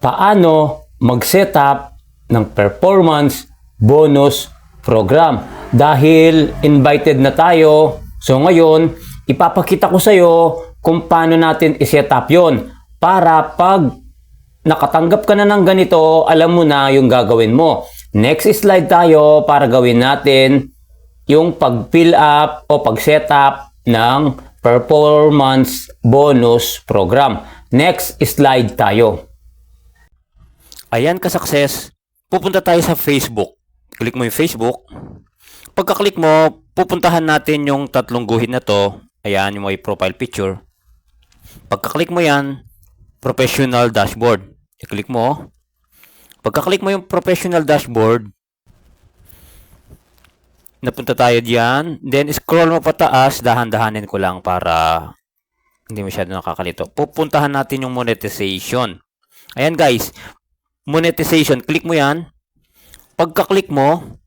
paano mag-setup ng performance bonus program. Dahil invited na tayo, so ngayon, ipapakita ko sa iyo kung paano natin i-setup yon para pag nakatanggap ka na ng ganito, alam mo na yung gagawin mo. Next slide tayo para gawin natin yung pag-fill up o pag-setup ng performance bonus program. Next slide tayo. Ayan ka-success, pupunta tayo sa Facebook. Click mo yung Facebook. Pagka-click mo, pupuntahan natin yung tatlong guhit na to. Ayan, yung may profile picture. Pagka-click mo yan, professional dashboard. I-click mo. Pagka-click mo yung professional dashboard, napunta tayo diyan. Then, scroll mo pataas. Dahan-dahanin ko lang para hindi masyado nakakalito. Pupuntahan natin yung monetization. Ayan guys, monetization. Click mo yan. Pagka-click mo,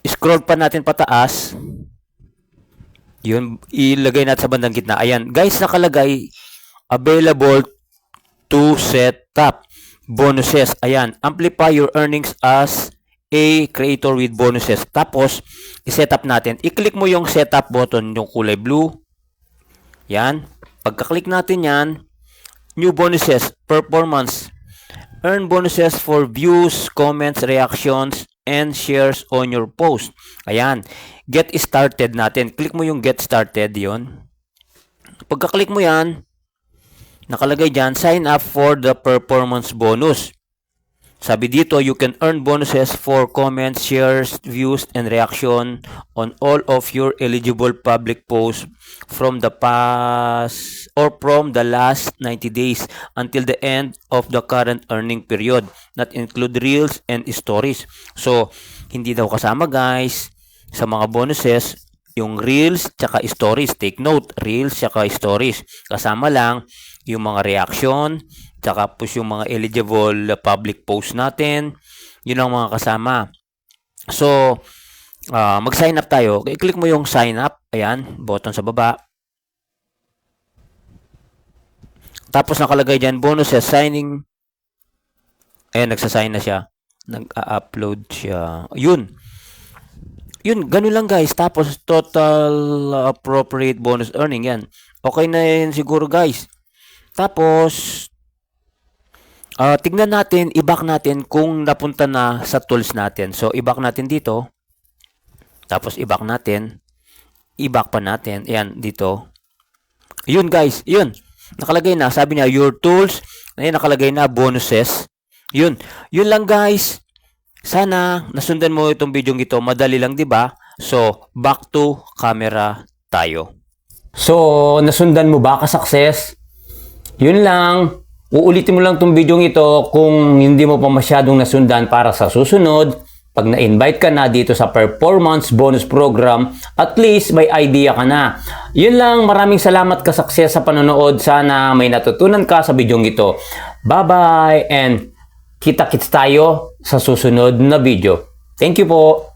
scroll pa natin pataas. Yun, ilagay natin sa bandang gitna. Ayan, guys, nakalagay available to set up bonuses. Ayan, amplify your earnings as a creator with bonuses. Tapos, i-set up natin. I-click mo yung setup button, yung kulay blue. Yan. Pagka-click natin yan, new bonuses, performance. Earn bonuses for views, comments, reactions, and shares on your post. Ayan. Get started natin. Click mo yung get started yon. Pagka-click mo yan, nakalagay dyan, sign up for the performance bonus. Sabi dito, you can earn bonuses for comments, shares, views, and reaction on all of your eligible public posts from the past or from the last 90 days until the end of the current earning period. Not include reels and stories. So, hindi daw kasama guys sa mga bonuses yung reels tsaka stories. Take note, reels tsaka stories. Kasama lang yung mga reaction tsaka push yung mga eligible public post natin. Yun ang mga kasama. So, mag-sign up tayo. I-click mo yung sign up. Ayan, button sa baba. Tapos nakalagay dyan, bonuses, signing. Ayan, nagsasign na siya. Nag-upload siya. Yun. Yun, ganun lang guys. Tapos, total appropriate bonus earning. Yan. Okay na yun siguro guys. Tapos, tignan natin, i-back natin kung napunta na sa tools natin. So, i-back natin dito. Tapos, i-back natin. I-back pa natin. Ayan, dito. Yun guys, yun. Nakalagay na. Sabi niya, your tools. Ayan, nakalagay na, bonuses. Yun. Yun lang guys. Sana nasundan mo itong video ito. Madali lang, di ba? So, back to camera tayo. So, nasundan mo ba ka-success? Yun lang. Uulitin mo lang itong video ito kung hindi mo pa masyadong nasundan para sa susunod. Pag na-invite ka na dito sa performance bonus program, at least may idea ka na. Yun lang, maraming salamat ka-success sa panonood. Sana may natutunan ka sa video ito. Bye-bye and kita-kits tayo sa susunod na video. Thank you po.